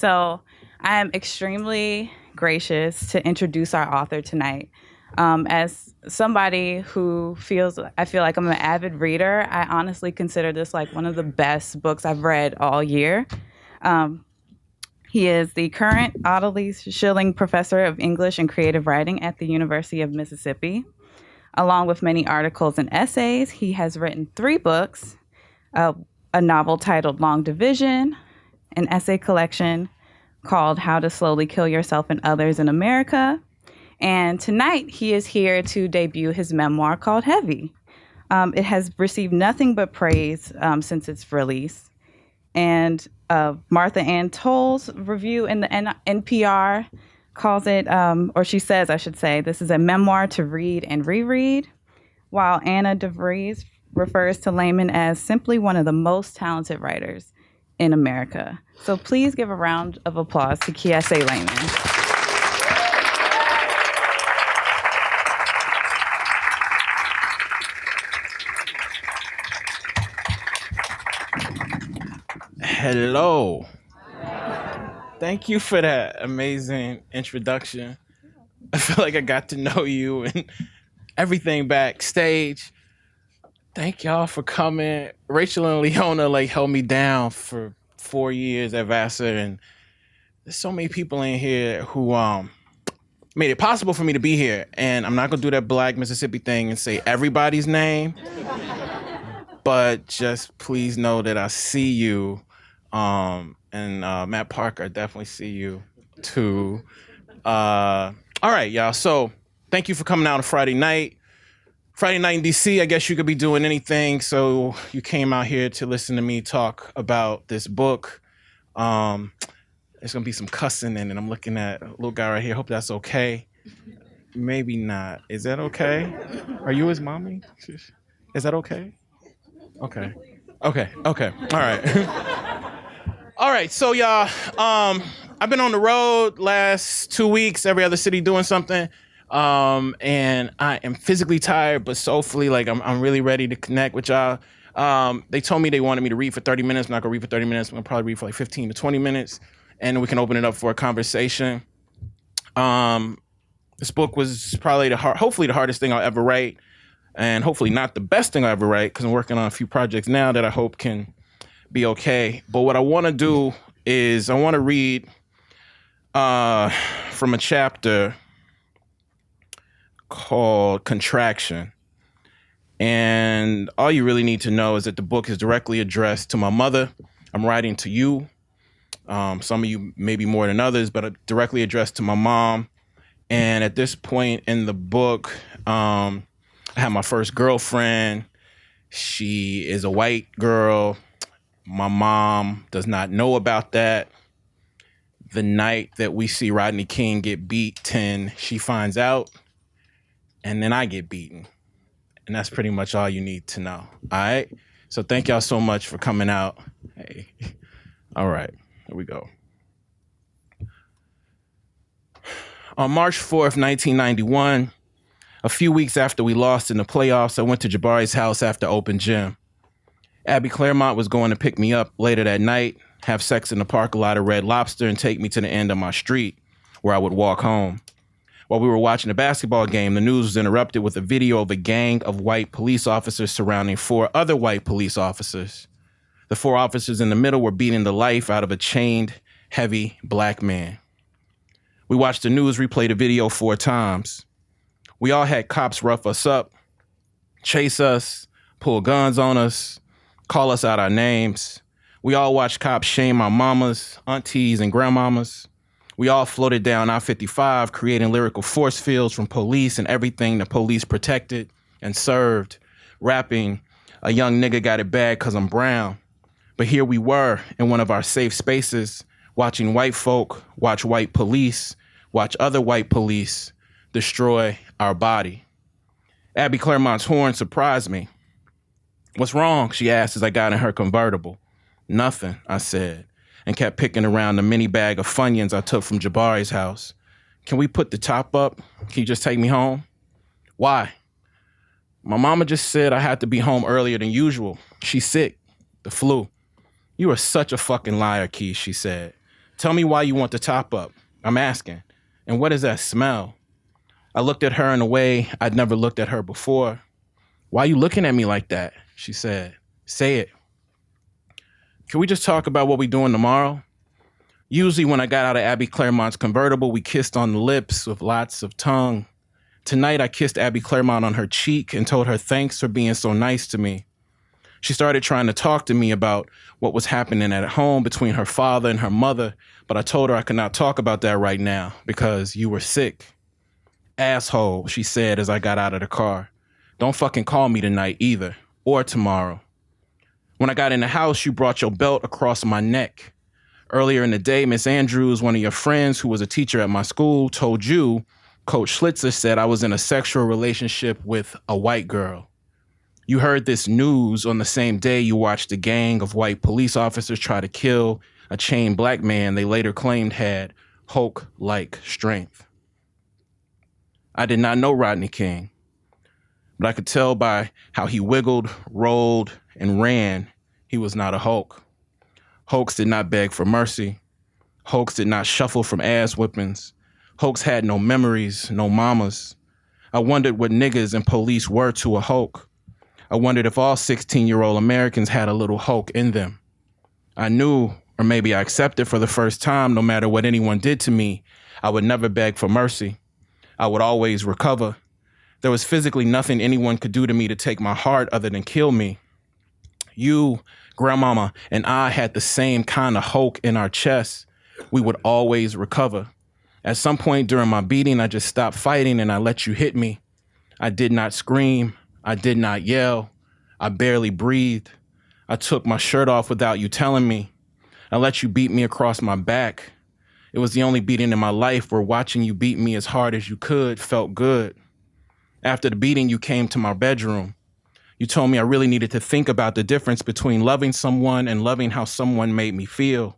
So I am extremely gracious to introduce our author tonight. As somebody who I feel like I'm an avid reader, I honestly consider this like one of the best books I've read all year. He is the current Ottilie Schillig Professor of English and Creative Writing at the University of Mississippi. Along with many articles and essays, he has written 3 books, a novel titled Long Division, an essay collection called How to Slowly Kill Yourself and Others in America. And tonight he is here to debut his memoir called Heavy. It has received nothing but praise since its release. And Martha Ann Toll's review in the NPR calls it, or she says, I should say, this is a memoir to read and reread, while Anna DeVries refers to Laymon as simply one of the most talented writers in America. So please give a round of applause to Kiese Laymon. Hello. Thank you for that amazing introduction. I feel like I got to know you and everything backstage. Thank y'all for coming. Rachel and Leona held me down for 4 years at Vassar, and there's so many people in here who made it possible for me to be here. And I'm not gonna do that Black Mississippi thing and say everybody's name, but just please know that I see you. And Matt Parker, I definitely see you too. All right, y'all. So thank you for coming out on Friday night. Friday night in DC, I guess you could be doing anything. So you came out here to listen to me talk about this book. There's gonna be some cussing in it. I'm looking at a little guy right here. Hope that's okay. Maybe not. Is that okay? Are you his mommy? Is that okay? Okay. All right. All right, so y'all, I've been on the road last 2 weeks, every other city doing something, and I am physically tired, but soulfully, I'm really ready to connect with y'all. They told me they wanted me to read for 30 minutes. I'm not gonna read for 30 minutes. I'm gonna probably read for 15 to 20 minutes, and we can open it up for a conversation. This book was probably hopefully the hardest thing I'll ever write, and hopefully not the best thing I'll ever write, because I'm working on a few projects now that I hope can be okay. But what I want to do is I want to read from a chapter called Contraction. And all you really need to know is that the book is directly addressed to my mother. I'm writing to you. Some of you maybe more than others, but directly addressed to my mom. And at this point in the book, I had my first girlfriend. She is a white girl. My mom does not know about that. The night that we see Rodney King get beat 10, she finds out, and then I get beaten. And that's pretty much all you need to know. All right? So thank y'all so much for coming out. Hey. All right, here we go. On March 4th, 1991, a few weeks after we lost in the playoffs, I went to Jabari's house after open gym. Abby Claremont was going to pick me up later that night, have sex in the parking lot of Red Lobster, and take me to the end of my street, where I would walk home. While we were watching a basketball game, the news was interrupted with a video of a gang of white police officers surrounding 4 other white police officers. The 4 officers in the middle were beating the life out of a chained, heavy black man. We watched the news replay the video 4 times. We all had cops rough us up, chase us, pull guns on us, call us out our names. We all watched cops shame our mamas, aunties, and grandmamas. We all floated down I-55, creating lyrical force fields from police and everything the police protected and served, rapping, "A young nigga got it bad 'cause I'm brown." But here we were in one of our safe spaces, watching white folk watch white police, watch other white police destroy our body. Abby Claremont's horn surprised me. "What's wrong?" she asked as I got in her convertible. "Nothing," I said, and kept picking around the mini bag of Funyuns I took from Jabari's house. "Can we put the top up? Can you just take me home?" "Why?" "My mama just said I had to be home earlier than usual. She's sick. The flu." "You are such a fucking liar, Keith," she said. Tell me why you want the top up. I'm asking. And what is that smell? I looked at her in a way I'd never looked at her before. Why are you looking at me like that? She said. Say it. Can we just talk about what we're doing tomorrow? Usually when I got out of Abby Claremont's convertible, we kissed on the lips with lots of tongue. Tonight, I kissed Abby Claremont on her cheek and told her thanks for being so nice to me. She started trying to talk to me about what was happening at home between her father and her mother, but I told her I could not talk about that right now because you were sick. Asshole, she said as I got out of the car. Don't fucking call me tonight either, or tomorrow. When I got in the house, you brought your belt across my neck. Earlier in the day, Miss Andrews, one of your friends who was a teacher at my school, told you Coach Schlitzer said I was in a sexual relationship with a white girl. You heard this news on the same day you watched a gang of white police officers try to kill a chained black man they later claimed had Hulk-like strength. I did not know Rodney King, but I could tell by how he wiggled, rolled, and ran he was not a Hulk. Hulks did not beg for mercy. Hulks did not shuffle from ass whippings. Hulks had no memories, no mamas. I wondered what niggas and police were to a Hulk. I wondered if all 16-year-old Americans had a little Hulk in them. I knew, or maybe I accepted for the first time, no matter what anyone did to me, I would never beg for mercy. I would always recover. There was physically nothing anyone could do to me to take my heart other than kill me. You, grandmama, and I had the same kind of Hulk in our chests. We would always recover. At some point during my beating, I just stopped fighting and I let you hit me. I did not scream. I did not yell. I barely breathed. I took my shirt off without you telling me. I let you beat me across my back. It was the only beating in my life where watching you beat me as hard as you could felt good. After the beating, you came to my bedroom. You told me I really needed to think about the difference between loving someone and loving how someone made me feel.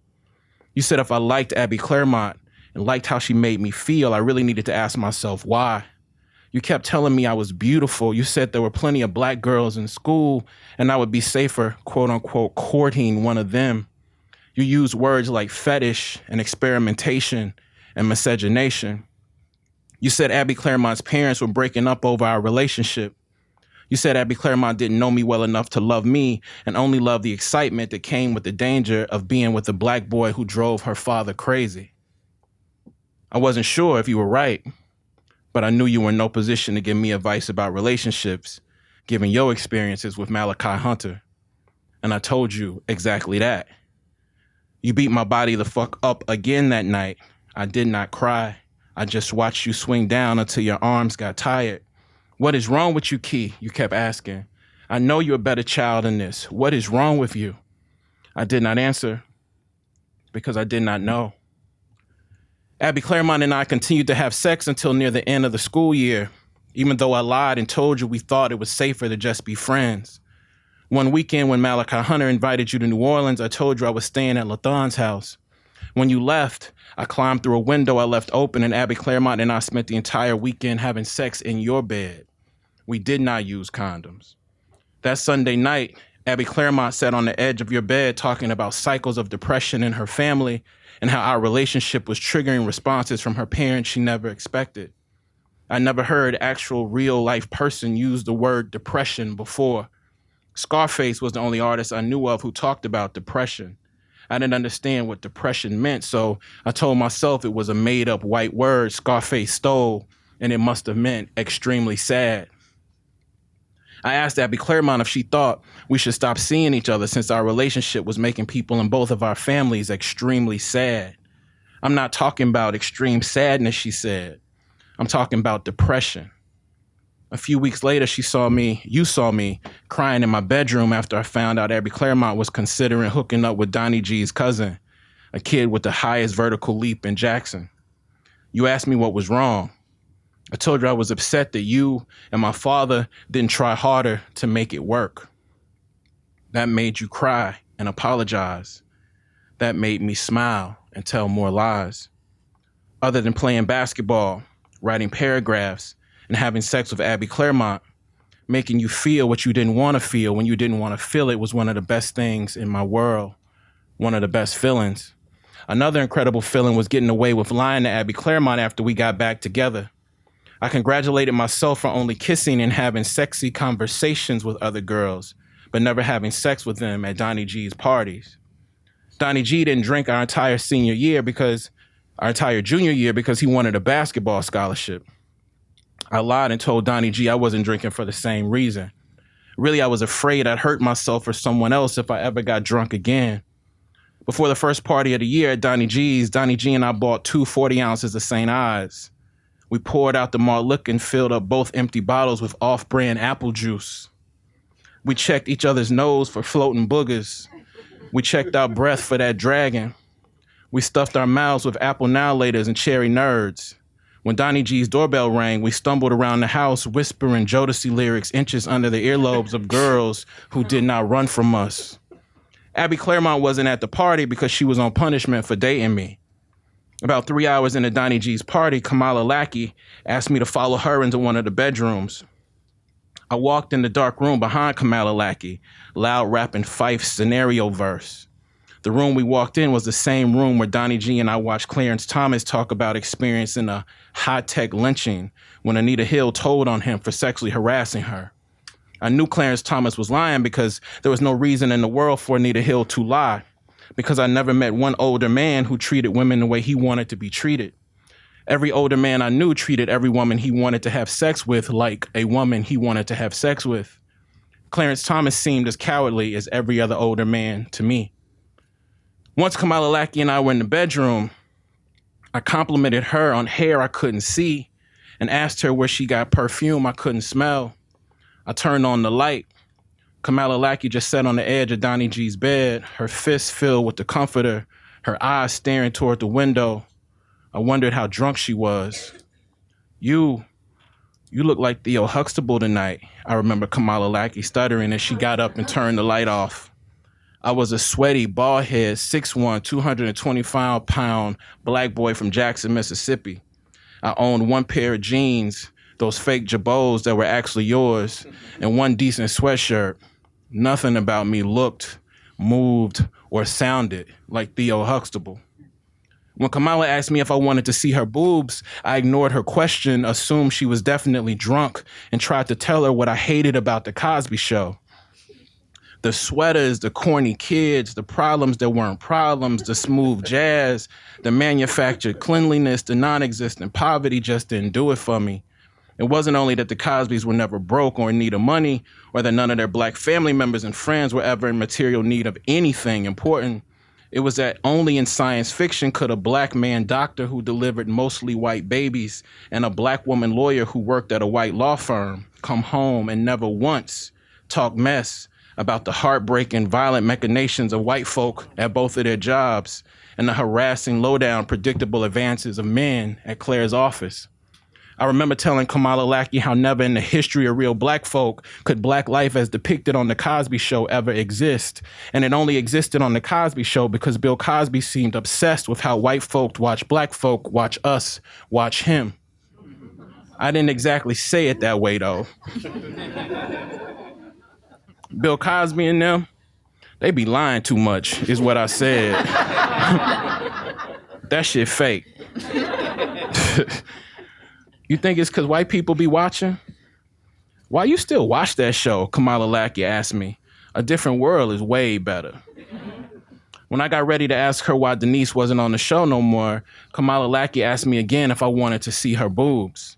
You said if I liked Abby Claremont and liked how she made me feel, I really needed to ask myself why. You kept telling me I was beautiful. You said there were plenty of black girls in school and I would be safer, quote unquote, courting one of them. You used words like fetish and experimentation and miscegenation. You said Abby Claremont's parents were breaking up over our relationship. You said Abby Claremont didn't know me well enough to love me and only loved the excitement that came with the danger of being with a black boy who drove her father crazy. I wasn't sure if you were right, but I knew you were in no position to give me advice about relationships, given your experiences with Malachi Hunter. And I told you exactly that. You beat my body the fuck up again that night. I did not cry. I just watched you swing down until your arms got tired. What is wrong with you, Key? You kept asking. I know you're a better child than this. What is wrong with you? I did not answer because I did not know. Abby Claremont and I continued to have sex until near the end of the school year, even though I lied and told you we thought it was safer to just be friends. One weekend when Malachi Hunter invited you to New Orleans, I told you I was staying at Lathan's house. When you left, I climbed through a window I left open and Abby Claremont and I spent the entire weekend having sex in your bed. We did not use condoms. That Sunday night, Abby Claremont sat on the edge of your bed talking about cycles of depression in her family and how our relationship was triggering responses from her parents she never expected. I never heard actual real-life person use the word depression before. Scarface was the only artist I knew of who talked about depression. I didn't understand what depression meant, so I told myself it was a made-up white word Scarface stole, and it must have meant extremely sad. I asked Abby Claremont if she thought we should stop seeing each other since our relationship was making people in both of our families extremely sad. I'm not talking about extreme sadness, she said. I'm talking about depression. A few weeks later, you saw me crying in my bedroom after I found out Abby Claremont was considering hooking up with Donnie G's cousin, a kid with the highest vertical leap in Jackson. You asked me what was wrong. I told you I was upset that you and my father didn't try harder to make it work. That made you cry and apologize. That made me smile and tell more lies. Other than playing basketball, writing paragraphs, and having sex with Abby Claremont, making you feel what you didn't want to feel when you didn't want to feel it was one of the best things in my world, one of the best feelings. Another incredible feeling was getting away with lying to Abby Claremont after we got back together. I congratulated myself for only kissing and having sexy conversations with other girls, but never having sex with them at Donnie G's parties. Donnie G didn't drink our entire junior year because he wanted a basketball scholarship. I lied and told Donnie G I wasn't drinking for the same reason. Really, I was afraid I'd hurt myself or someone else if I ever got drunk again. Before the first party of the year at Donnie G's, Donnie G and I bought 2 40 ounces of St. Ives. We poured out the malt liquor and filled up both empty bottles with off-brand apple juice. We checked each other's nose for floating boogers. We checked our breath for that dragon. We stuffed our mouths with apple now-laters and cherry nerds. When Donnie G's doorbell rang, we stumbled around the house whispering Jodeci lyrics inches under the earlobes of girls who did not run from us. Abby Claremont wasn't at the party because she was on punishment for dating me. About 3 hours into Donnie G's party, Kamala Lackey asked me to follow her into one of the bedrooms. I walked in the dark room behind Kamala Lackey, loud rapping Fife's scenario verse. The room we walked in was the same room where Donnie G and I watched Clarence Thomas talk about experiencing a high-tech lynching when Anita Hill told on him for sexually harassing her. I knew Clarence Thomas was lying because there was no reason in the world for Anita Hill to lie, because I never met one older man who treated women the way he wanted to be treated. Every older man I knew treated every woman he wanted to have sex with like a woman he wanted to have sex with. Clarence Thomas seemed as cowardly as every other older man to me. Once Kamala Lackey and I were in the bedroom, I complimented her on hair I couldn't see and asked her where she got perfume I couldn't smell. I turned on the light. Kamala Lackey just sat on the edge of Donnie G's bed, her fists filled with the comforter, her eyes staring toward the window. I wondered how drunk she was. You look like Theo Huxtable tonight, I remember Kamala Lackey stuttering as she got up and turned the light off. I was a sweaty, bald-head, 6'1", 225-pound black boy from Jackson, Mississippi. I owned one pair of jeans, those fake jabots that were actually yours, and one decent sweatshirt. Nothing about me looked, moved, or sounded like Theo Huxtable. When Kamala asked me if I wanted to see her boobs, I ignored her question, assumed she was definitely drunk, and tried to tell her what I hated about the Cosby Show. The sweaters, the corny kids, the problems that weren't problems, the smooth jazz, the manufactured cleanliness, the non-existent poverty just didn't do it for me. It wasn't only that the Cosbys were never broke or in need of money, or that none of their black family members and friends were ever in material need of anything important. It was that only in science fiction could a black man doctor who delivered mostly white babies and a black woman lawyer who worked at a white law firm come home and never once talk mess about the heartbreaking, violent machinations of white folk at both of their jobs and the harassing, low-down, predictable advances of men at Claire's office. I remember telling Kamala Lackey how never in the history of real black folk could black life as depicted on The Cosby Show ever exist. And it only existed on The Cosby Show because Bill Cosby seemed obsessed with how white folk watch black folk watch us, watch him. I didn't exactly say it that way, though. Bill Cosby and them, they be lying too much, is what I said. That shit fake. You think it's because white people be watching? Why you still watch that show? Kamala Lackey asked me. A Different World is way better. When I got ready to ask her why Denise wasn't on the show no more, Kamala Lackey asked me again if I wanted to see her boobs.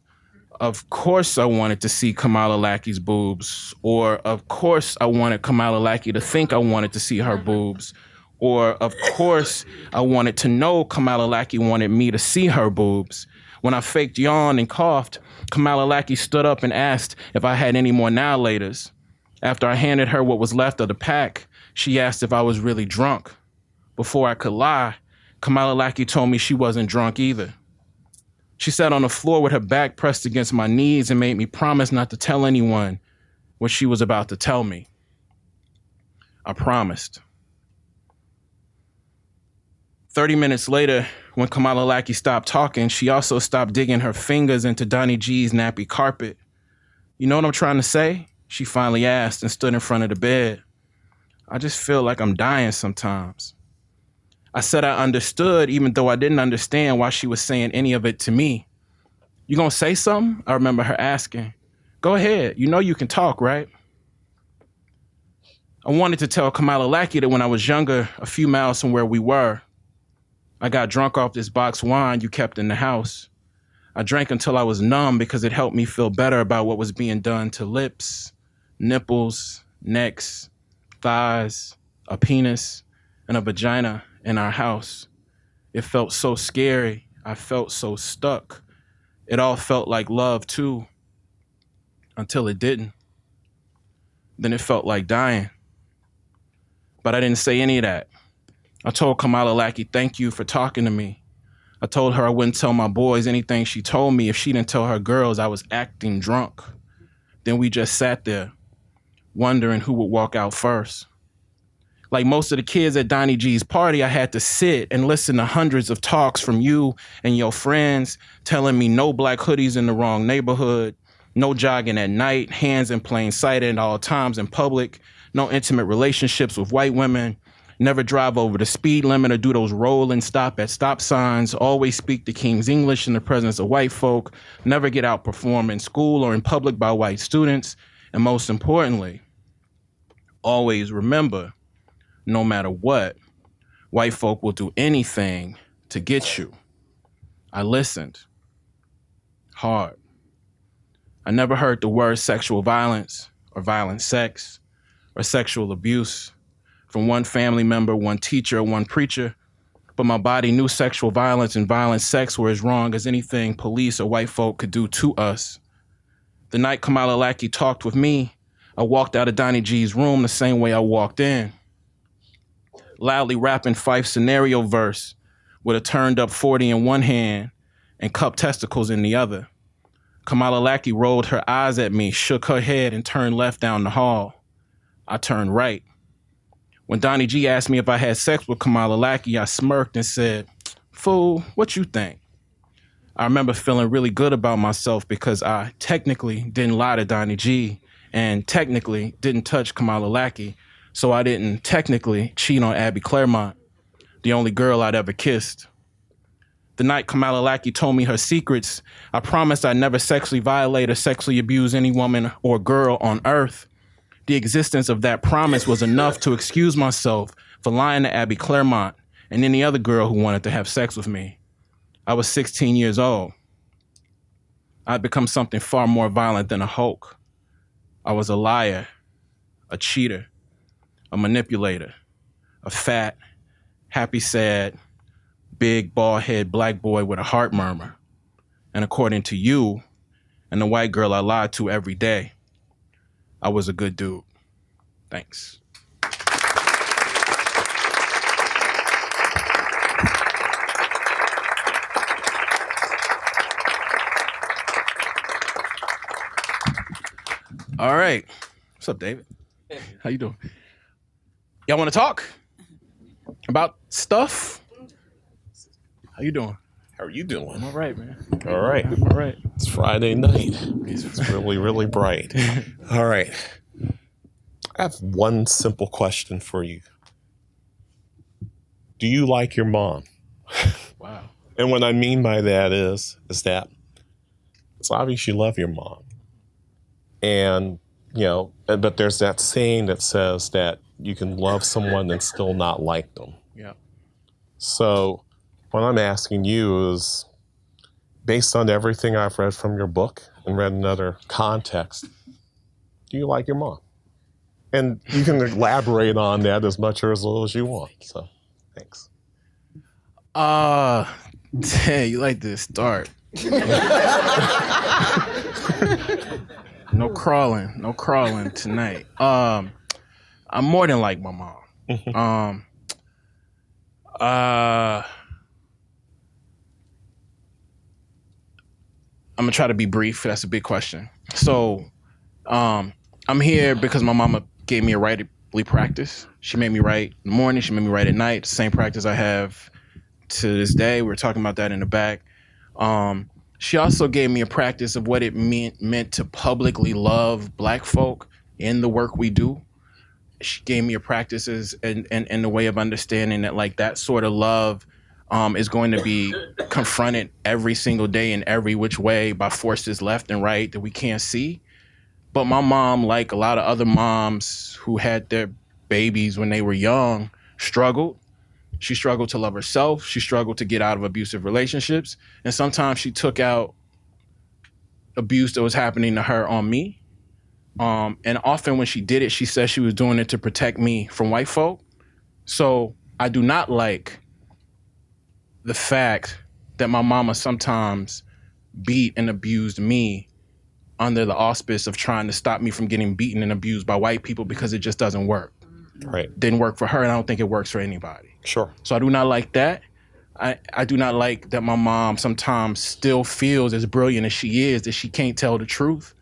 Of course I wanted to see Kamala Lackey's boobs. Or of course I wanted Kamala Lackey to think I wanted to see her boobs. Or of course I wanted to know Kamala Lackey wanted me to see her boobs. When I faked yawn and coughed, Kamala Lackey stood up and asked if I had any more now-laters. After I handed her what was left of the pack, she asked if I was really drunk. Before I could lie, Kamala Lackey told me she wasn't drunk either. She sat on the floor with her back pressed against my knees and made me promise not to tell anyone what she was about to tell me. I promised. 30 minutes later, when Kamala Lackey stopped talking, she also stopped digging her fingers into Donnie G's nappy carpet. You know what I'm trying to say? She finally asked and stood in front of the bed. I just feel like I'm dying sometimes. I said I understood, even though I didn't understand why she was saying any of it to me. You gonna say something? I remember her asking. Go ahead. You know you can talk, right? I wanted to tell Kamala Lackey that when I was younger, a few miles from where we were, I got drunk off this box wine you kept in the house. I drank until I was numb because it helped me feel better about what was being done to lips, nipples, necks, thighs, a penis, and a vagina in our house. It felt so scary. I felt so stuck. It all felt like love too, until it didn't. Then it felt like dying. But I didn't say any of that. I told Kamala Lackey, thank you for talking to me. I told her I wouldn't tell my boys anything she told me if she didn't tell her girls I was acting drunk. Then we just sat there, wondering who would walk out first. Like most of the kids at Donnie G's party, I had to sit and listen to hundreds of talks from you and your friends telling me no black hoodies in the wrong neighborhood, no jogging at night, hands in plain sight at all times in public, no intimate relationships with white women, never drive over the speed limit or do those roll and stop at stop signs, always speak the King's English in the presence of white folk, never get outperformed in school or in public by white students, and most importantly, always remember, no matter what, white folk will do anything to get you. I listened hard. I never heard the word sexual violence or violent sex or sexual abuse from one family member, one teacher, or one preacher, but my body knew sexual violence and violent sex were as wrong as anything police or white folk could do to us. The night Kamala Lackey talked with me, I walked out of Donnie G's room the same way I walked in, loudly rapping Fife's scenario verse with a turned up 40 in one hand and cupped testicles in the other. Kamala Lackey rolled her eyes at me, shook her head, and turned left down the hall. I turned right. When Donnie G asked me if I had sex with Kamala Lackey, I smirked and said, "Fool, what you think?" I remember feeling really good about myself because I technically didn't lie to Donnie G and technically didn't touch Kamala Lackey, so I didn't technically cheat on Abby Claremont, the only girl I'd ever kissed. The night Kamala Lackey told me her secrets, I promised I'd never sexually violate or sexually abuse any woman or girl on earth. The existence of that promise was enough to excuse myself for lying to Abby Claremont and any other girl who wanted to have sex with me. I was 16 years old. I'd become something far more violent than a Hulk. I was a liar, a cheater, a manipulator, a fat, happy, sad, big, bald-head black boy with a heart murmur. And according to you and the white girl I lied to every day, I was a good dude. Thanks. All right. What's up, David? How you doing? Y'all want to talk about stuff? How you doing? How are you doing? I'm all right, man. All right. I'm all right. It's Friday night. It's really, really bright. All right. I have one simple question for you. Do you like your mom? Wow. And what I mean by that is that it's obvious you love your mom. And, but there's that saying that says that you can love someone and still not like them. Yeah. So what I'm asking you is, based on everything I've read from your book and read in other context, do you like your mom? And you can elaborate on that as much or as little as you want. So, thanks. Hey, you like to start. No crawling tonight. I'm more than like my mom. I'm gonna try to be brief. That's a big question. So, I'm here because my mama gave me a writerly practice. She made me write in the morning. She made me write at night. The same practice I have to this day. We were talking about that in the back. She also gave me a practice of what it meant to publicly love Black folk in the work we do. she gave me a practices and the way of understanding that like that sort of love is going to be confronted every single day in every which way by forces left and right that we can't see. But my mom, like a lot of other moms who had their babies when they were young, struggled. She struggled to love herself. She struggled to get out of abusive relationships. And sometimes she took out abuse that was happening to her on me. And often when she did it, she said she was doing it to protect me from white folk. So I do not like the fact that my mama sometimes beat and abused me under the auspice of trying to stop me from getting beaten and abused by white people because it just doesn't work. Right. Didn't work for her, and I don't think it works for anybody. Sure. So I do not like that. I do not like that my mom sometimes still feels as brilliant as she is that she can't tell the truth.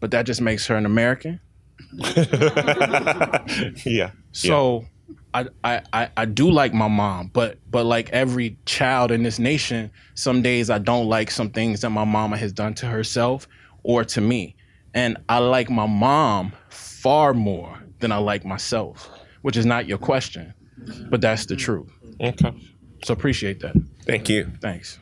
But that just makes her an American. Yeah. So I do like my mom, but like every child in this nation, some days I don't like some things that my mama has done to herself or to me. And I like my mom far more than I like myself, which is not your question, but that's the truth. Okay. So appreciate that. Thank you. Thanks.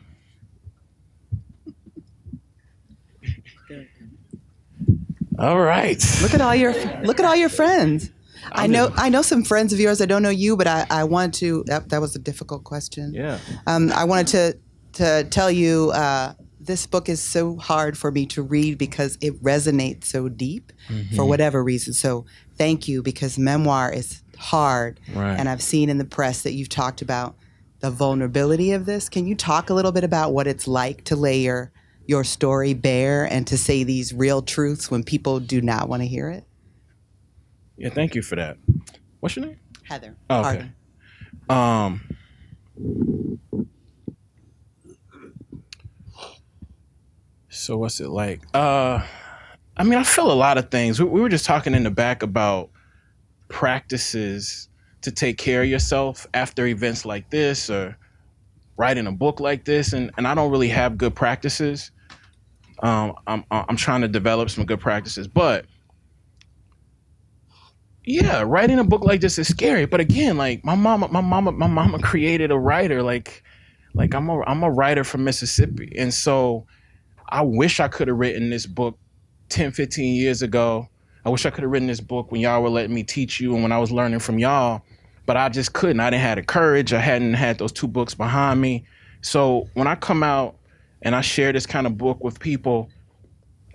All right. Look at all your friends. I know some friends of yours. I don't know you, but I wanted to. That was a difficult question. Yeah. I wanted to tell you this book is so hard for me to read because it resonates so deep for whatever reason. So thank you, because Memoir is hard, Right. and I've seen in the press that you've talked about the vulnerability of this. Can you talk a little bit about what it's like to lay your story bare and to say these real truths when people do not want to hear it? Yeah, thank you for that. What's your name? Heather. Oh, okay. So what's it like? I mean, I feel a lot of things. We were just talking in the back about practices to take care of yourself after events like this or writing a book like this, and I don't really have good practices. I'm trying to develop some good practices, but yeah, writing a book like this is scary. But again, like my mama created a writer. Like I'm a writer from Mississippi, and so I wish I could have written this book 10, 15 years ago. I wish I could have written this book when y'all were letting me teach you and when I was learning from y'all, but I just couldn't. I didn't have the courage. I hadn't had those 2 books behind me. So when I come out and I share this kind of book with people,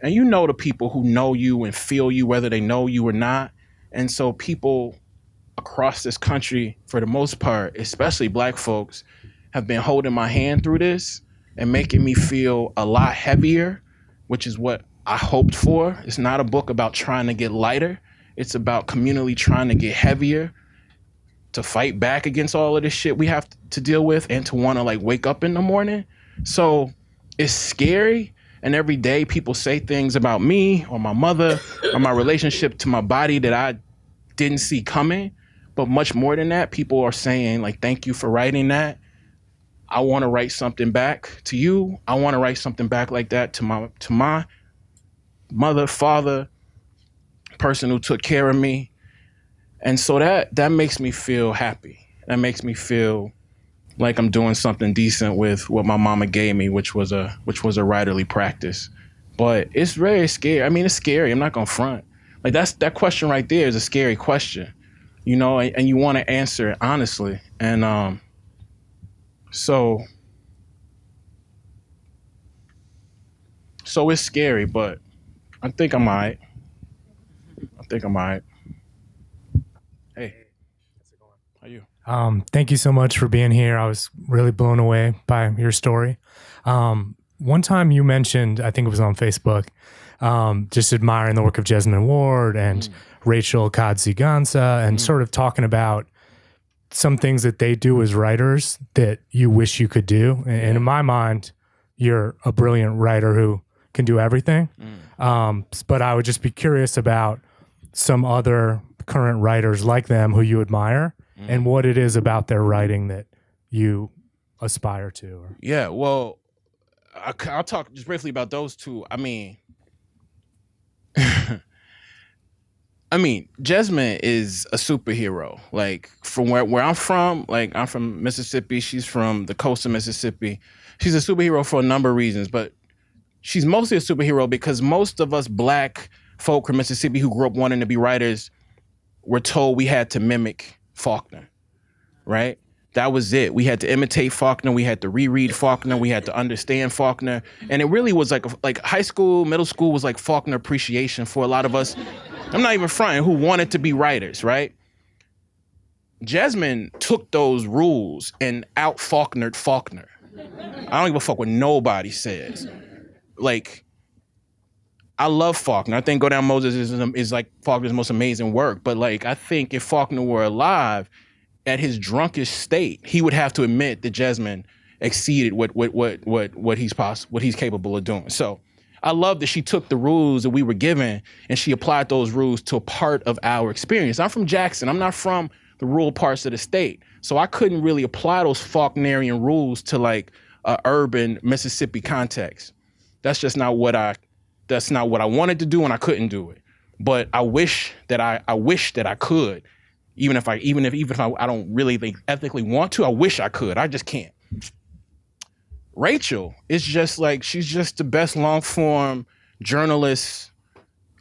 and you know the people who know you and feel you, whether they know you or not. And so people across this country, for the most part, especially Black folks, have been holding my hand through this and making me feel a lot heavier, which is what I hoped for. It's not a book about trying to get lighter. It's about communally trying to get heavier, to fight back against all of this shit we have to deal with, and to want to like wake up in the morning. So it's scary. And every day people say things about me or my mother or my relationship to my body that I didn't see coming. But much more than that, people are saying like, thank you for writing that. I want to write something back to you. I want to write something back like that to my mother, father, person who took care of me. And so that makes me feel happy. That makes me feel like I'm doing something decent with what my mama gave me, which was a writerly practice. But it's very scary. I mean, it's scary. I'm not gonna front. Like that question right there is a scary question, you know, and you want to answer it honestly. And so it's scary, but I think I'm all right. Hey, how you? Thank you so much for being here. I was really blown away by your story. One time you mentioned, I think it was on Facebook, just admiring the work of Jesmyn Ward and Rachel Kadzigansa and sort of talking about some things that they do as writers that you wish you could do. And in my mind, you're a brilliant writer who can do everything. But I would just be curious about some other current writers like them who you admire and what it is about their writing that you aspire to. Yeah, well, I'll talk just briefly about those two. I mean, I mean, Jesmyn is a superhero. Like from where I'm from, like I'm from Mississippi. She's from the coast of Mississippi. She's a superhero for a number of reasons, but she's mostly a superhero because most of us black folk from Mississippi who grew up wanting to be writers were told we had to mimic Faulkner, right? That was it. We had to imitate Faulkner. We had to reread Faulkner. We had to understand Faulkner. And it really was like high school, middle school was like Faulkner appreciation for a lot of us. I'm not even fronting, who wanted to be writers, right? Jesmyn took those rules and out-Faulknered Faulkner. I don't give a fuck what nobody says. Like, I love Faulkner. I think Go Down Moses is like Faulkner's most amazing work. But like, I think if Faulkner were alive, at his drunkest state, he would have to admit that Jesmyn exceeded what he's capable of doing. So I love that she took the rules that we were given and she applied those rules to a part of our experience. I'm from Jackson. I'm not from the rural parts of the state. So I couldn't really apply those Faulknerian rules to like a urban Mississippi context. That's just not what I wanted to do, and I couldn't do it. But I wish that I could. Even if I don't really think ethically want to, I wish I could. I just can't. Rachel is just like, she's just the best long form journalist,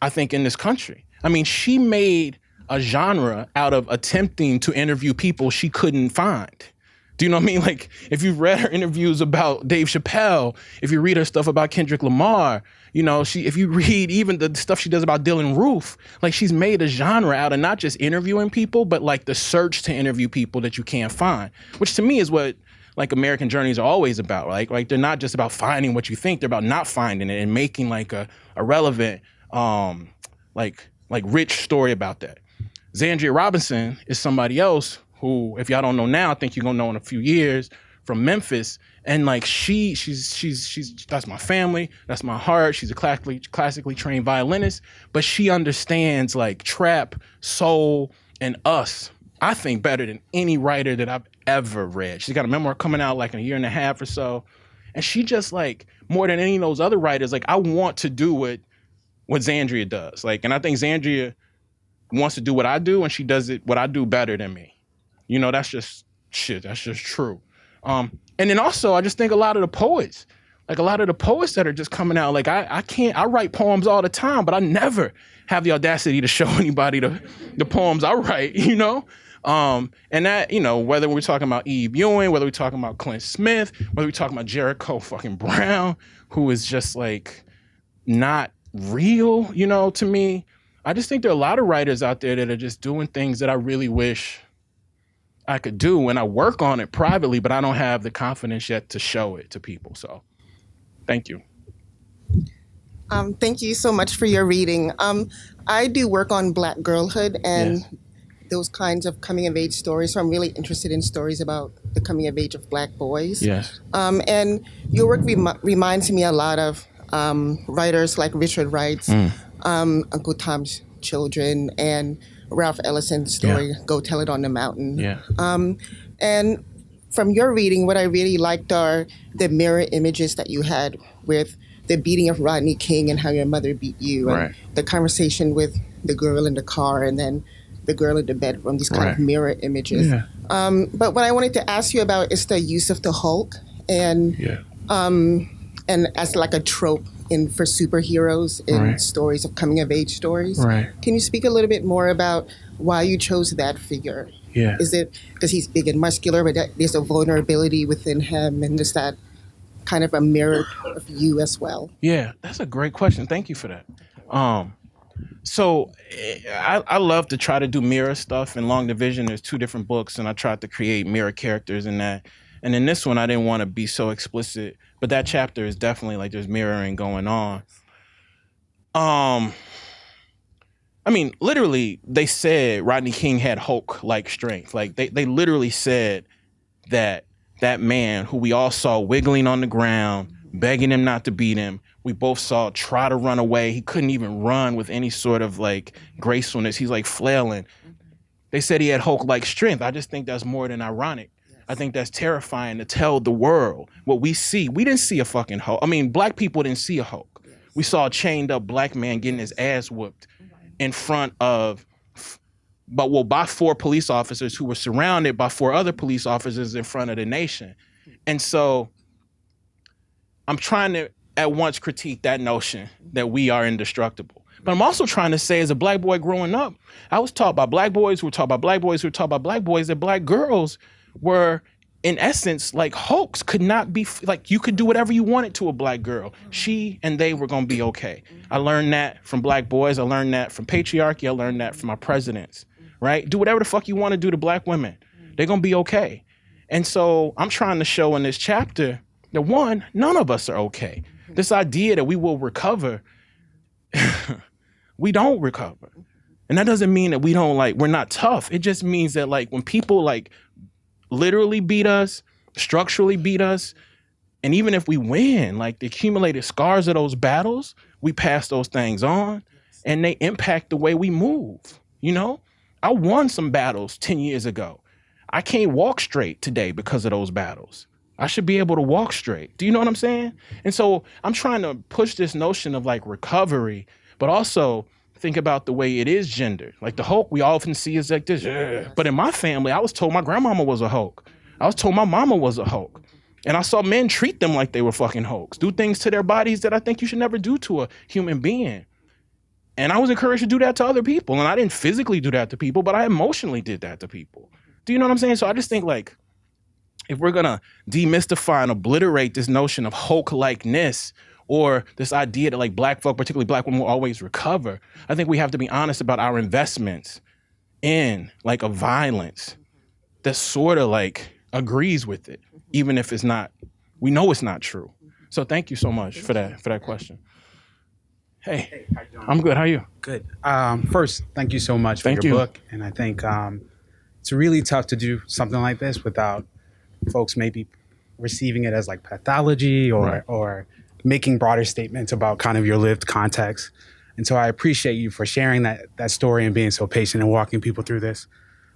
I think, in this country. I mean, she made a genre out of attempting to interview people she couldn't find. Do you know what I mean? Like, if you've read her interviews about Dave Chappelle, if you read her stuff about Kendrick Lamar, you know, if you read even the stuff she does about Dylan Roof, like she's made a genre out of not just interviewing people, but like the search to interview people that you can't find, which to me is what like American journeys are always about, right? Like they're not just about finding what you think, they're about not finding it and making like a relevant, like rich story about that. Zandria Robinson is somebody else who, if y'all don't know now, I think you're gonna know in a few years, from Memphis. And like she's that's my family, that's my heart. She's a classically trained violinist, but she understands like trap, soul, and us, I think, better than any writer that I've ever read. She's got a memoir coming out like in a year and a half or so. And she just like, more than any of those other writers, like I want to do what Zandria does. Like, and I think Zandria wants to do what I do, and she does what I do better than me. You know, that's just shit. That's just true. And then also, I just think a lot of the poets that are just coming out, like I write poems all the time, but I never have the audacity to show anybody the poems I write, you know? And that, you know, whether we're talking about Eve Ewing, whether we're talking about Clint Smith, whether we're talking about Jericho fucking Brown, who is just like not real, you know, to me. I just think there are a lot of writers out there that are just doing things that I really wish I could do, and I work on it privately, but I don't have the confidence yet to show it to people. So thank you. Thank you so much for your reading. I do work on Black girlhood and those kinds of coming of age stories. So I'm really interested in stories about the coming of age of Black boys. Yes. And your work reminds me a lot of writers like Richard Wright's Uncle Tom's Children and Ralph Ellison's story, Go Tell It on the Mountain. Yeah. And from your reading, what I really liked are the mirror images that you had with the beating of Rodney King and how your mother beat you, and the conversation with the girl in the car and then the girl in the bedroom, these kind of mirror images. Yeah. But what I wanted to ask you about is the use of the Hulk and as like a trope for superheroes in stories of coming of age stories. Right. Can you speak a little bit more about why you chose that figure? Yeah. Is it because he's big and muscular, but there's a vulnerability within him, and is that kind of a mirror of you as well? Yeah, that's a great question. Thank you for that. So I love to try to do mirror stuff. In Long Division, there's 2 different books, and I tried to create mirror characters in that. And in this one, I didn't want to be so explicit, but that chapter is definitely like there's mirroring going on. I mean, literally, they said Rodney King had Hulk-like strength. Like they literally said that man who we all saw wiggling on the ground, begging him not to beat him, we both saw try to run away. He couldn't even run with any sort of like gracefulness. He's like flailing. They said he had Hulk-like strength. I just think that's more than ironic. I think that's terrifying to tell the world what we see. We didn't see a fucking Hulk. I mean, Black people didn't see a Hulk. We saw a chained up Black man getting his ass whooped in front of, by 4 police officers who were surrounded by 4 other police officers in front of the nation. And so I'm trying to at once critique that notion that we are indestructible. But I'm also trying to say, as a black boy growing up, I was taught by black boys who were taught by black boys who were taught by black boys that black girls were, in essence, like Hulks, could not be, like, you could do whatever you wanted to a black girl. She and they were going to be okay. I learned that from black boys. I learned that from patriarchy. I learned that from my presidents, right? Do whatever the fuck you want to do to black women. They're going to be okay. And so I'm trying to show in this chapter that, one, none of us are okay. This idea that we will recover, we don't recover. And that doesn't mean that we're not tough. It just means that, like, when people, like, literally beat us, structurally beat us, and even if we win, like, the accumulated scars of those battles, we pass those things on, and they impact the way we move, you know? I won some battles 10 years ago. I can't walk straight today because of those battles. I should be able to walk straight. Do you know what I'm saying? And so I'm trying to push this notion of, like, recovery, but also think about the way it is gendered. Like, the Hulk we often see is like this. But in my family, I was told my grandmama was a Hulk. I was told my mama was a Hulk. And I saw men treat them like they were fucking Hulks, do things to their bodies that I think you should never do to a human being. And I was encouraged to do that to other people. And I didn't physically do that to people, but I emotionally did that to people. Do you know what I'm saying? So I just think, like, if we're going to demystify and obliterate this notion of Hulk-likeness, or this idea that, like, black folk, particularly black women, will always recover, I think we have to be honest about our investments in, like, a violence that sort of, like, agrees with it, even if it's not, we know it's not true. So thank you so much for that question. Hey, I'm good. How are you? Good. First, thank you so much for your book. And I think it's really tough to do something like this without folks maybe receiving it as, like, pathology or making broader statements about kind of your lived context. And so I appreciate you for sharing that story and being so patient and walking people through this.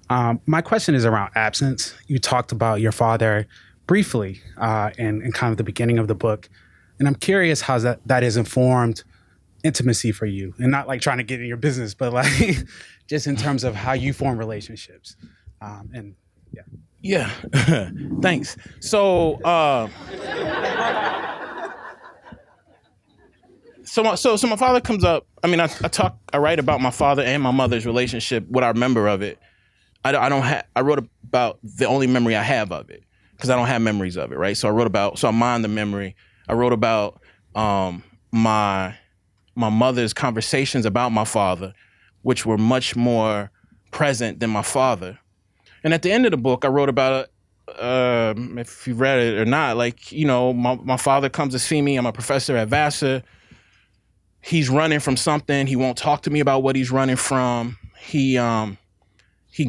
My question is around absence. You talked about your father briefly in kind of the beginning of the book. And I'm curious how that has informed intimacy for you, and not, like, trying to get in your business, but, like, just in terms of how you form relationships. Yeah. Thanks. So, So my father comes up. I mean, I write about my father and my mother's relationship, what I remember of it. I wrote about the only memory I have of it, because I don't have memories of it, right? So I mined the memory. I wrote about my mother's conversations about my father, which were much more present than my father. And at the end of the book, I wrote about if you read it or not, like, you know, my father comes to see me. I'm a professor at Vassar. He's running from something. He won't talk to me about what he's running from. He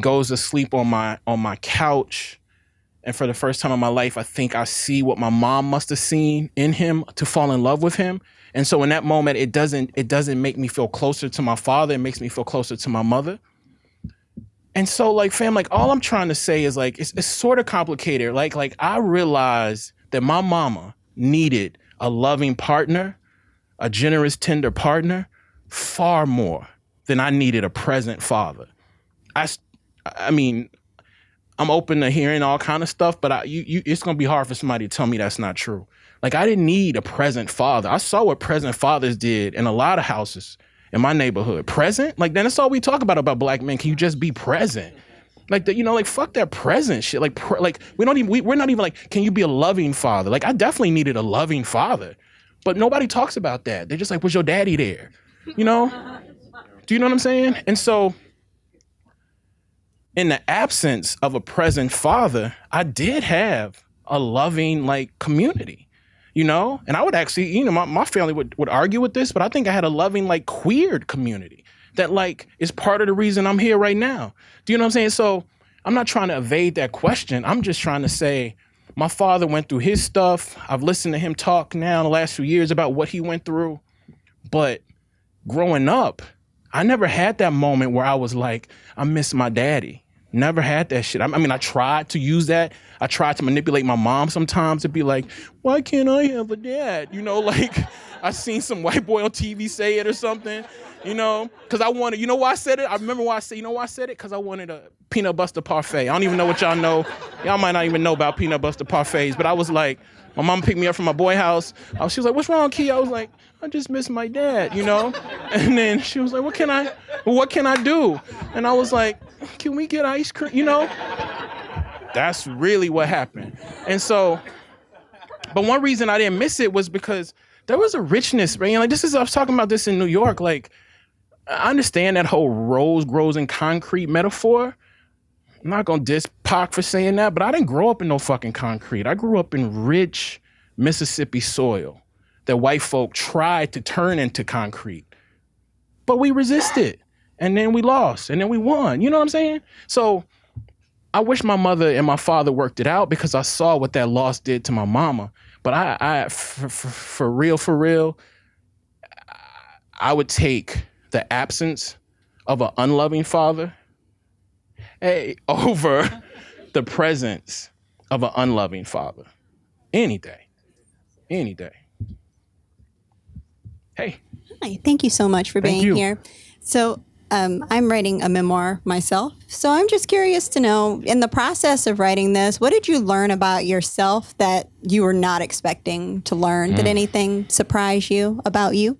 goes to sleep on my couch. And for the first time in my life, I think I see what my mom must have seen in him to fall in love with him. And so in that moment, it doesn't make me feel closer to my father. It makes me feel closer to my mother. And so, like, fam, like, all I'm trying to say is, like, it's sort of complicated. Like I realized that my mama needed a loving partner, a generous, tender partner, far more than I needed a present father. I mean, I'm open to hearing all kind of stuff, but it's going to be hard for somebody to tell me that's not true. Like, I didn't need a present father. I saw what present fathers did in a lot of houses in my neighborhood. Present? Like, then that's all we talk about black men. Can you just be present? Like, like, fuck that present shit. Like, we're not even like, can you be a loving father? Like, I definitely needed a loving father. But nobody talks about that. They're just like, was your daddy there? You know? Do you know what I'm saying? And so, in the absence of a present father, I did have a loving, like, community, you know? And I would actually, you know, my family would argue with this, but I think I had a loving, like, queer community that, like, is part of the reason I'm here right now. Do you know what I'm saying? So I'm not trying to evade that question. I'm just trying to say, my father went through his stuff. I've listened to him talk now in the last few years about what he went through. But growing up, I never had that moment where I was like, I miss my daddy. Never had that shit. I mean, I tried to use that. I tried to manipulate my mom sometimes to be like, why can't I have a dad? You know, like I seen some white boy on TV say it or something, you know, because I wanted, you know why I said it? I remember why I said, you know why I said it? Because I wanted a peanut butter parfait. I don't even know what y'all know. Y'all might not even know about peanut butter parfaits, but I was like, my mom picked me up from my boy house. She was like, what's wrong, Key? I was like, I just miss my dad, you know? And then she was like, what can I do? And I was like, can we get ice cream? You know? That's really what happened. And so, but one reason I didn't miss it was because there was a richness, man. Like I was talking about this in New York. Like, I understand that whole rose grows in concrete metaphor. I'm not gonna diss Pac for saying that, but I didn't grow up in no fucking concrete. I grew up in rich Mississippi soil that white folk tried to turn into concrete. But we resisted, and then we lost, and then we won. You know what I'm saying? So I wish my mother and my father worked it out because I saw what that loss did to my mama. But I for real, I would take the absence of an unloving father over the presence of an unloving father. Any day. Hey. Hi, thank you so much for being here. So I'm writing a memoir myself. So I'm just curious to know, in the process of writing this, what did you learn about yourself that you were not expecting to learn? Did anything surprise you about you?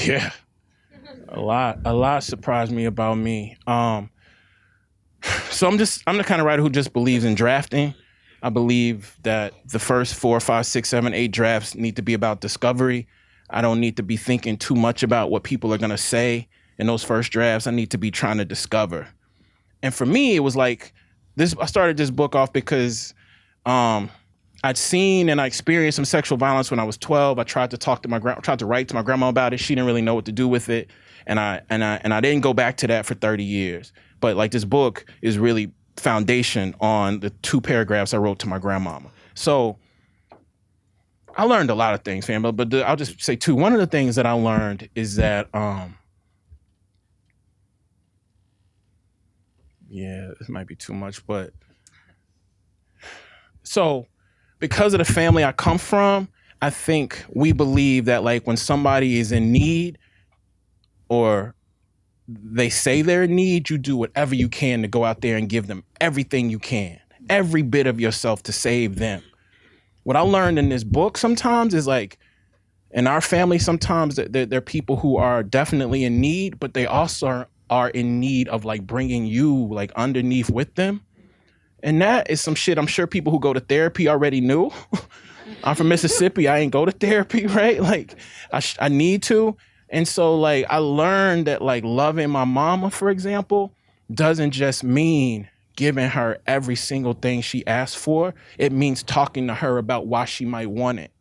Yeah, a lot surprised me about me. So I'm the kind of writer who just believes in drafting. I believe that the first 4, 5, 6, 7, 8 drafts need to be about discovery. I don't need to be thinking too much about what people are going to say in those first drafts. I need to be trying to discover. And for me, it was like this. I started this book off because I'd seen and I experienced some sexual violence when I was 12. I tried to write to my grandma about it. She didn't really know what to do with it. And I didn't go back to that for 30 years. But like this book is really foundation on the 2 paragraphs I wrote to my grandmama. So I learned a lot of things, fam, but I'll just say 2. One of the things that I learned is that, yeah, this might be too much, but so because of the family I come from, I think we believe that like when somebody is in need or they say they're in need, you do whatever you can to go out there and give them everything you can, every bit of yourself to save them. What I learned in this book sometimes is like, in our family, sometimes there are people who are definitely in need, but they also are in need of like bringing you like underneath with them. And that is some shit I'm sure people who go to therapy already knew. I'm from Mississippi. I ain't go to therapy, right? Like I need to. And so like I learned that like loving my mama, for example, doesn't just mean giving her every single thing she asked for. It means talking to her about why she might want it,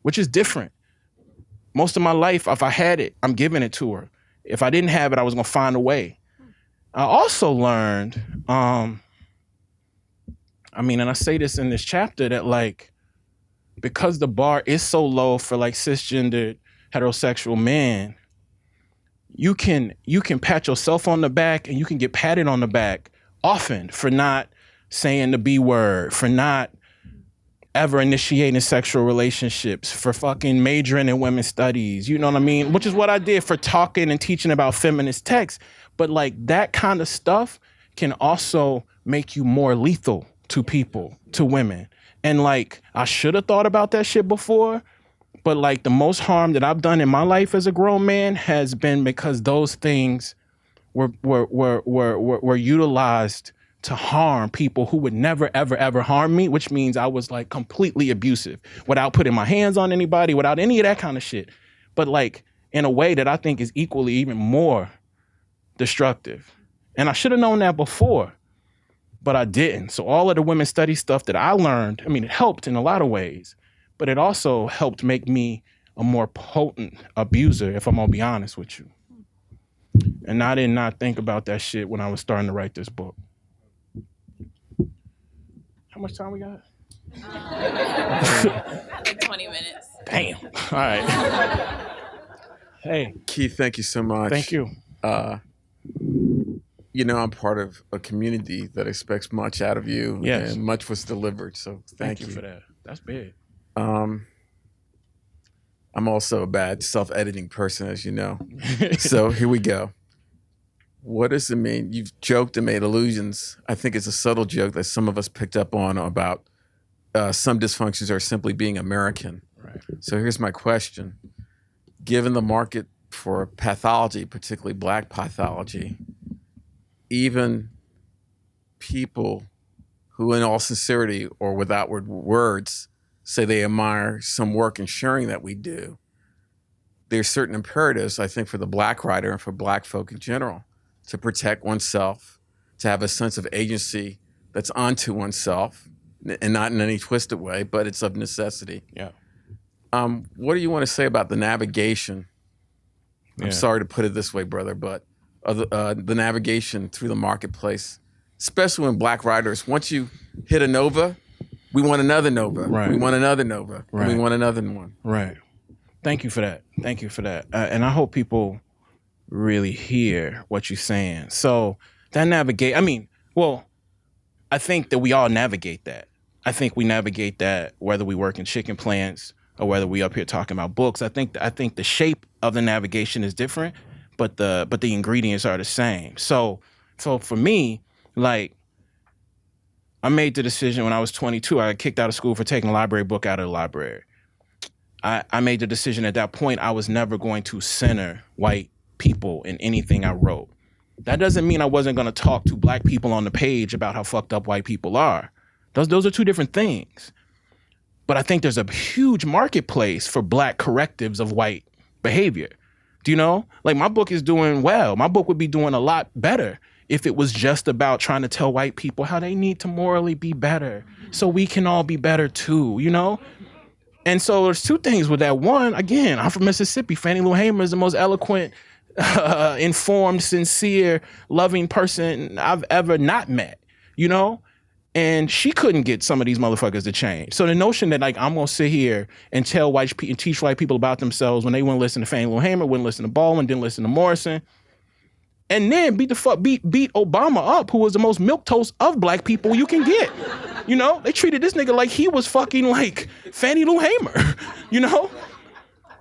which is different. Most of my life, if I had it, I'm giving it to her. If I didn't have it, I was gonna find a way. I also learned, and I say this in this chapter, that like, because the bar is so low for like cisgendered heterosexual men, you can pat yourself on the back and you can get patted on the back often for not saying the B word, for not ever initiating sexual relationships, for fucking majoring in women's studies, you know what I mean? Which is what I did, for talking and teaching about feminist texts. But like that kind of stuff can also make you more lethal to people, to women. And like, I should have thought about that shit before, but like the most harm that I've done in my life as a grown man has been because those things were utilized to harm people who would never, ever, ever harm me, which means I was like completely abusive without putting my hands on anybody, without any of that kind of shit. But like in a way that I think is equally even more destructive. And I should have known that before, but I didn't. So all of the women's study stuff that I learned, it helped in a lot of ways, but it also helped make me a more potent abuser, if I'm gonna be honest with you. And I did not think about that shit when I was starting to write this book. How much time we got? Like 20 minutes. Damn. All right. Hey. Keith, thank you so much. Thank you. I'm part of a community that expects much out of you, Yes. and much was delivered. So thank you for that. That's big. I'm also a bad self-editing person, as you know. So here we go. What does it mean? You've joked and made allusions. I think it's a subtle joke that some of us picked up on about some dysfunctions are simply being American. Right. So here's my question. Given the market for pathology, particularly Black pathology, even people who in all sincerity or with outward words say they admire some work and sharing that we do, there's certain imperatives, I think, for the Black writer and for Black folk in general, to protect oneself, to have a sense of agency that's onto oneself, and not in any twisted way, but it's of necessity. Yeah. What do you want to say about the navigation? I'm sorry to put it this way, brother, but the navigation through the marketplace, especially when Black writers, once you hit a nova, we want another nova. Right. We want another nova. Right. We want another one. Right. Thank you for that. Thank you for that. And I hope people really hear what you're saying. So that navigate, I think that we all navigate that. I think we navigate that whether we work in chicken plants or whether we up here talking about books. I think the shape of the navigation is different, but the ingredients are the same. So for me, like, I made the decision when I was 22. I got kicked out of school for taking a library book out of the library. I made the decision at that point I was never going to center white people in anything I wrote. That doesn't mean I wasn't going to talk to Black people on the page about how fucked up white people are. Those are two different things. But I think there's a huge marketplace for Black correctives of white behavior. Do you know? Like, my book is doing well. My book would be doing a lot better if it was just about trying to tell white people how they need to morally be better so we can all be better too, you know? And so there's two things with that. One, again, I'm from Mississippi. Fannie Lou Hamer is the most eloquent, informed, sincere, loving person I've ever not met, you know? And she couldn't get some of these motherfuckers to change. So the notion that, like, I'm gonna sit here and teach white people about themselves when they wouldn't listen to Fannie Lou Hamer, wouldn't listen to Baldwin, didn't listen to Morrison, and then beat Obama up, who was the most milquetoast of Black people you can get. You know, they treated this nigga like he was fucking like Fannie Lou Hamer, you know?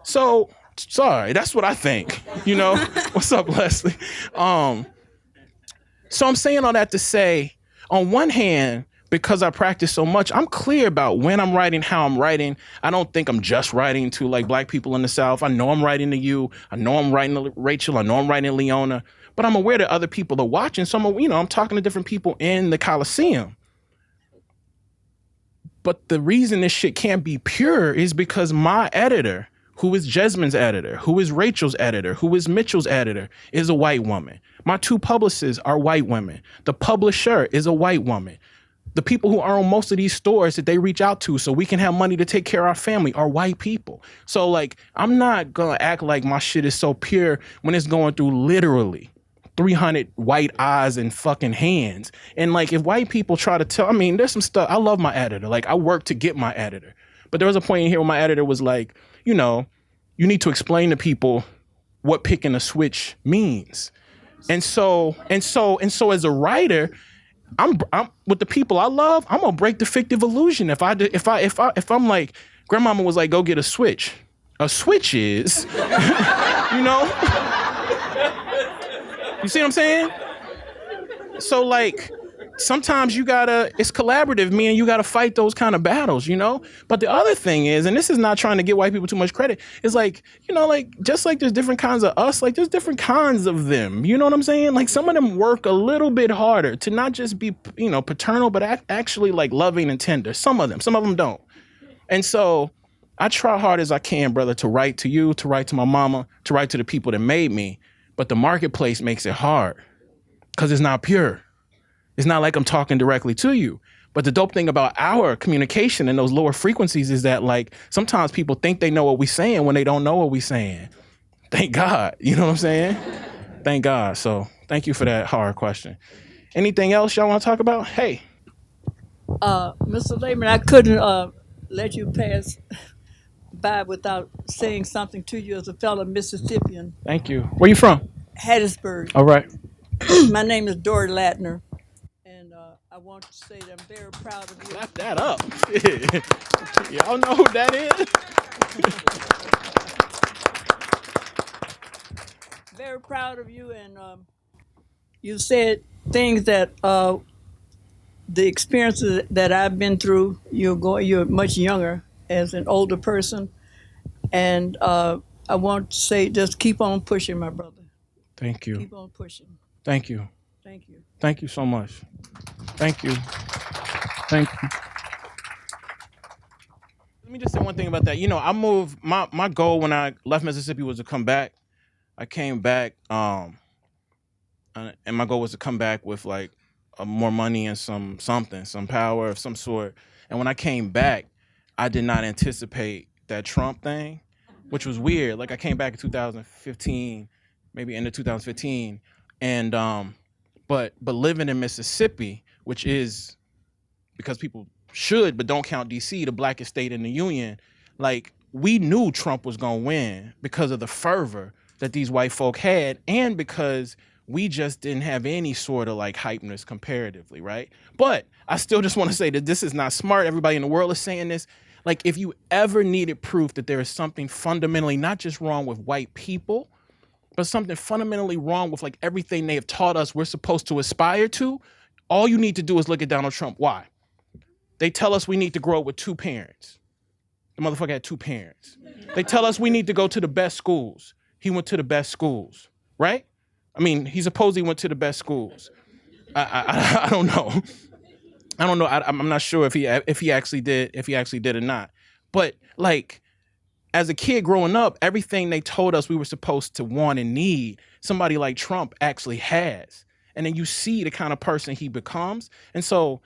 So, sorry, that's what I think, you know? What's up, Leslie? So I'm saying all that to say, on one hand, because I practice so much, I'm clear about when I'm writing, how I'm writing. I don't think I'm just writing to, like, Black people in the South. I know I'm writing to you. I know I'm writing to Rachel. I know I'm writing to Leona. But I'm aware that other people are watching. So I'm talking to different people in the Coliseum. But the reason this shit can't be pure is because my editor, who is Jesmond's editor, who is Rachel's editor, who is Mitchell's editor, is a white woman. My two publicists are white women. The publisher is a white woman. The people who own most of these stores that they reach out to so we can have money to take care of our family are white people. So, like, I'm not gonna act like my shit is so pure when it's going through literally 300 white eyes and fucking hands. And, like, if white people try to tell, there's some stuff. I love my editor. Like, I work to get my editor. But there was a point in here where my editor was like, you know, you need to explain to people what picking a switch means. And so as a writer, I'm with the people I love, I'm gonna break the fictive illusion. If I'm like, grandmama was like, go get a switch. A switch is, you know? You see what I'm saying? So, like, sometimes it's collaborative, meaning you gotta fight those kind of battles, you know? But the other thing is, and this is not trying to give white people too much credit, is like, you know, like, just like there's different kinds of us, like, there's different kinds of them, you know what I'm saying? Like, some of them work a little bit harder to not just be, you know, paternal, but actually, like, loving and tender. Some of them don't. And so I try hard as I can, brother, to write to you, to write to my mama, to write to the people that made me. But the marketplace makes it hard because it's not pure. It's not like I'm talking directly to you. But the dope thing about our communication and those lower frequencies is that, like, sometimes people think they know what we're saying when they don't know what we're saying. Thank God. You know what I'm saying? Thank God. So thank you for that hard question. Anything else y'all want to talk about? Hey. Mr. Laymon, I couldn't let you pass by without saying something to you as a fellow Mississippian. Thank you. Where you from? Hattiesburg. All right. My name is Dory Latner, and I want to say that I'm very proud of you. Clap that up. Y'all know who that is? Very proud of you, and you said things that the experiences that I've been through. You're much younger as an older person, and I want to say just keep on pushing, my brother. Thank you. Keep on pushing. Thank you. Thank you. Thank you so much. Thank you. Thank you. Let me just say one thing about that. You know, I moved, my goal when I left Mississippi was to come back. I came back, and my goal was to come back with like more money and some power of some sort. And when I came back, I did not anticipate that Trump thing, which was weird. Like I came back in 2015, maybe end of 2015, and but living in Mississippi, which is, because people should but don't count DC, the blackest state in the union, like we knew Trump was gonna win because of the fervor that these white folk had, and because we just didn't have any sort of like hypeness comparatively, right? But I still just want to say that this is not smart. Everybody in the world is saying this. Like if you ever needed proof that there is something fundamentally not just wrong with white people, but something fundamentally wrong with like everything they have taught us we're supposed to aspire to, all you need to do is look at Donald Trump. Why? They tell us we need to grow up with two parents. The motherfucker had two parents. They tell us we need to go to the best schools. He went to the best schools, right? I mean, he supposedly went to the best schools. I don't know. I don't know. I'm not sure if he actually did or not. But like, as a kid growing up, everything they told us we were supposed to want and need, somebody like Trump actually has. And then you see the kind of person he becomes. And so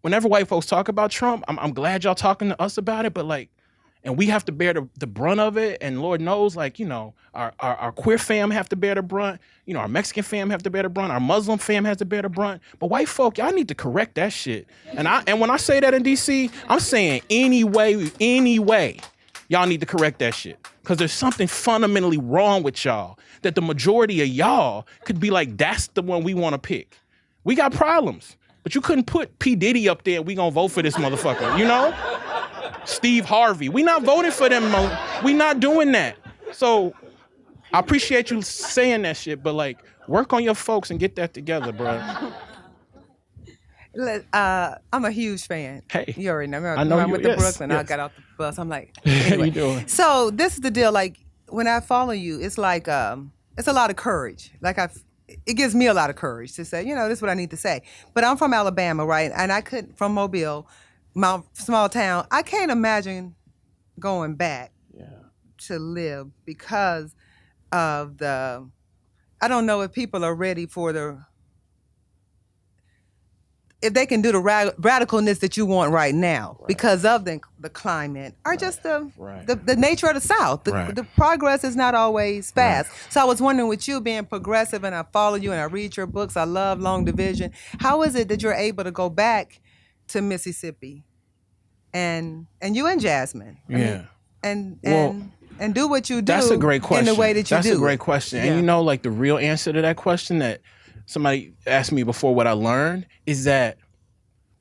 whenever white folks talk about Trump, I'm glad y'all talking to us about it, but like, and we have to bear the brunt of it. And Lord knows, like, you know, our queer fam have to bear the brunt. You know, our Mexican fam have to bear the brunt. Our Muslim fam has to bear the brunt. But white folk, y'all need to correct that shit. And when I say that in DC, I'm saying any way, y'all need to correct that shit. Because there's something fundamentally wrong with y'all that the majority of y'all could be like, that's the one we want to pick. We got problems. But you couldn't put P. Diddy up there and we gonna vote for this motherfucker, you know? Steve Harvey. We not voting for them. We not doing that. So I appreciate you saying that shit, but like, work on your folks and get that together, bro. I'm a huge fan. Hey. You already know. I know I'm you, with yes, the Brooklyn. yes. I got off the bus. I'm like, How anyway. you doing? So this is the deal. Like, when I follow you, it's like, it's a lot of courage. Like, it gives me a lot of courage to say, you know, this is what I need to say. But I'm from Alabama, right? And from Mobile, my small town. I can't imagine going back to live because of I don't know if people are ready for if they can do the radicalness that you want right now, because of the climate, or just the nature of the South. The progress is not always fast. So I was wondering, with you being progressive, and I follow you and I read your books, I love Long Division, how is it that you're able to go back to Mississippi and you and Jasmine? And do what you do. That's a great question. In the way that you do. That's a great question. And you know, like the real answer to that question that somebody asked me before, what I learned is that,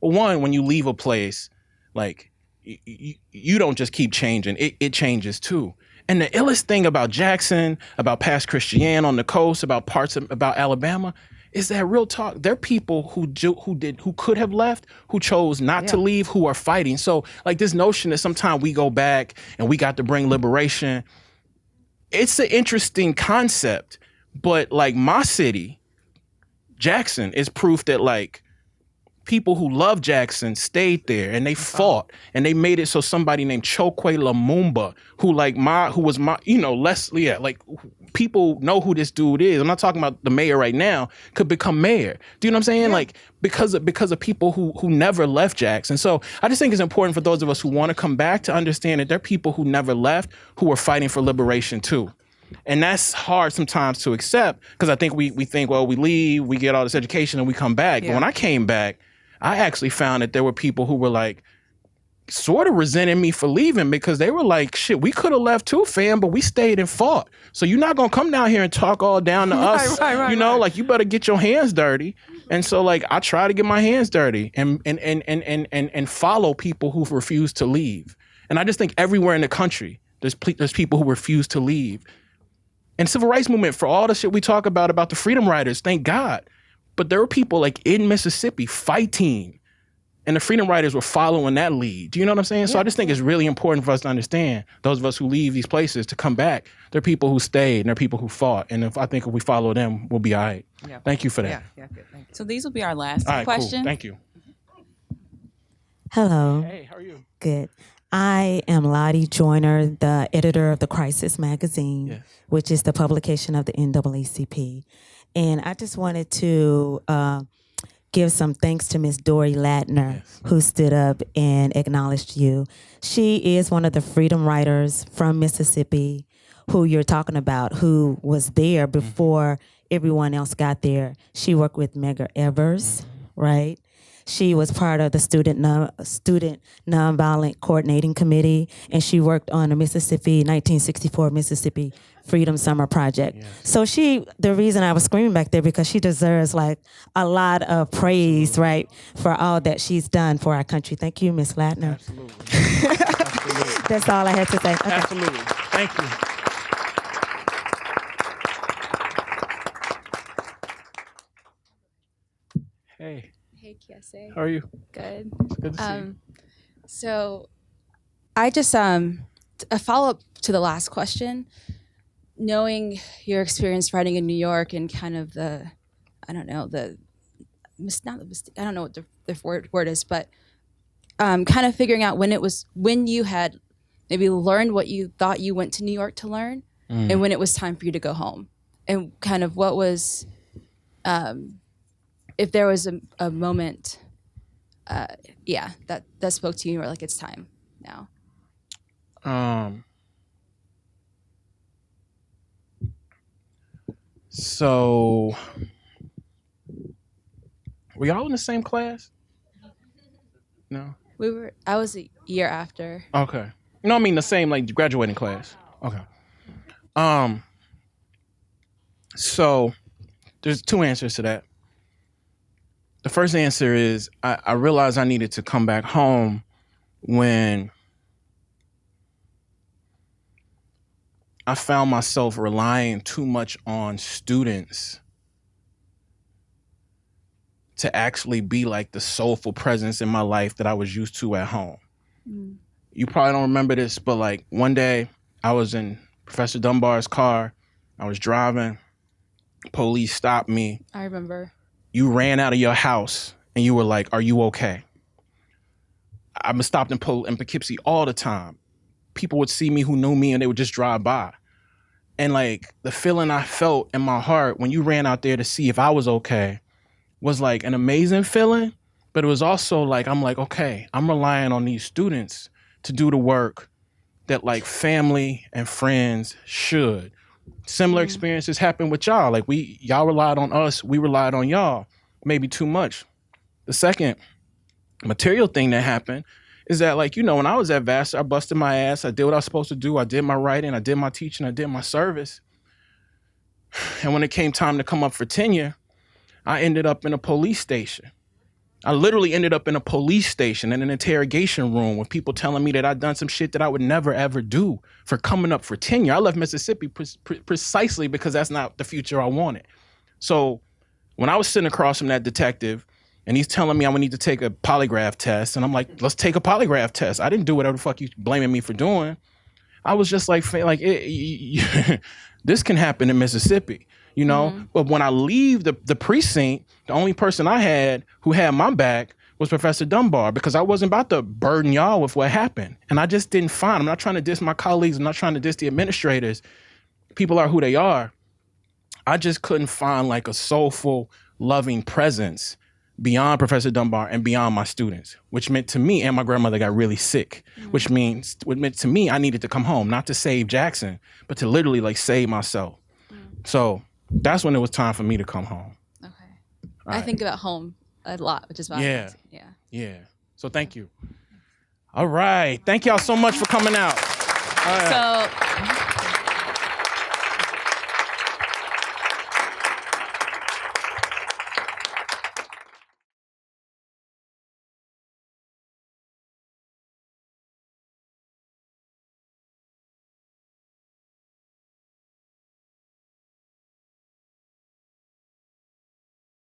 well, one, when you leave a place, like you don't just keep changing, it changes too. And the illest thing about Jackson, about past Christian on the coast, about about Alabama, is that real talk, there are people who could have left, who chose not to leave, who are fighting. So like this notion that sometimes we go back and we got to bring liberation, it's an interesting concept. But like my city, Jackson, is proof that like people who love Jackson stayed there and they fought and they made it so somebody named Chokwe Lumumba, who was my, you know, like people know who this dude is. I'm not talking about the mayor right now, could become mayor. Do you know what I'm saying? Yeah. Like because of people who never left Jackson. So I just think it's important for those of us who want to come back to understand that there are people who never left who are fighting for liberation too. And that's hard sometimes to accept, because I think we think, well, we leave, we get all this education and we come back. Yeah. But when I came back, I actually found that there were people who were like, sort of resented me for leaving because they were like, shit, we could have left too, fam, but we stayed and fought. So you're not gonna come down here and talk all down to us. Right, you know, like you better get your hands dirty. And so like I try to get my hands dirty and follow people who refuse to leave. And I just think everywhere in the country, there's people who refuse to leave. And civil rights movement, for all the shit we talk about the freedom riders, thank God. But there were people like in Mississippi fighting. And the freedom riders were following that lead. Do you know what I'm saying? Yeah. So I just think it's really important for us to understand, those of us who leave these places, to come back. There are people who stayed and there are people who fought. And I think if we follow them, we'll be all right. Yeah. Thank you for that. Yeah, good. Thank you. So these will be our last all right, questions. Cool. Thank you. Hello. Hey, how are you? Good. I am Lottie Joyner, the editor of the Crisis magazine, yes, which is the publication of the NAACP. And I just wanted to give some thanks to Miss Dory Latner, yes, who stood up and acknowledged you. She is one of the freedom writers from Mississippi who you're talking about, who was there before everyone else got there. She worked with Medgar Evers, right? She was part of the Student Nonviolent Coordinating Committee, and she worked on the 1964 Mississippi Freedom Summer Project. Yes. So the reason I was screaming back there, because she deserves like a lot of praise, right, for all that she's done for our country. Thank you, Ms. Latner. Absolutely. Absolutely. That's all I had to say. Okay. Absolutely. Thank you. Hey. Hey, Kiese. How are you? Good. It's good to see you. So I just, a follow-up to the last question, knowing your experience writing in New York and kind of I don't know what the word is, but kind of figuring out when you had maybe learned what you thought you went to New York to learn, and when it was time for you to go home, and kind of what was, if there was a moment, that spoke to you, you were like, it's time now. So, were y'all in the same class? No? I was a year after. Okay. No, I mean the same, like, graduating class. Okay. So, there's two answers to that. The first answer is I realized I needed to come back home when I found myself relying too much on students to actually be like the soulful presence in my life that I was used to at home. Mm. You probably don't remember this, but like one day I was in Professor Dunbar's car. I was driving. Police stopped me. I remember. You ran out of your house and you were like, "Are you okay?" I've been stopped in Poughkeepsie all the time. People would see me who knew me and they would just drive by. And like the feeling I felt in my heart when you ran out there to see if I was okay was like an amazing feeling. But it was also like, I'm like, okay, I'm relying on these students to do the work that like family and friends should. Similar experiences happen with y'all. Like y'all relied on us, we relied on y'all, maybe too much. The second material thing that happened is that, like, you know, when I was at Vassar, I busted my ass. I did what I was supposed to do. I did my writing. I did my teaching. I did my service. And when it came time to come up for tenure, I ended up in a police station. I literally ended up in a police station in an interrogation room with people telling me that I'd done some shit that I would never, ever do for coming up for tenure. I left Mississippi precisely because that's not the future I wanted. So when I was sitting across from that detective, and he's telling me I would need to take a polygraph test. And I'm like, let's take a polygraph test. I didn't do whatever the fuck you blaming me for doing. I was just like this can happen in Mississippi, you know? Mm-hmm. But when I leave the precinct, the only person I had who had my back was Professor Dunbar, because I wasn't about to burden y'all with what happened. And I just didn't find, I'm not trying to diss my colleagues. I'm not trying to diss the administrators. People are who they are. I just couldn't find like a soulful, loving presence beyond Professor Dunbar and beyond my students, which meant to me, and my grandmother got really sick, which meant to me, I needed to come home, not to save Jackson, but to literally like save myself. So that's when it was time for me to come home. Okay. I think about home a lot, which is why Yeah. So thank you. All right. Thank y'all so much for coming out. All right. So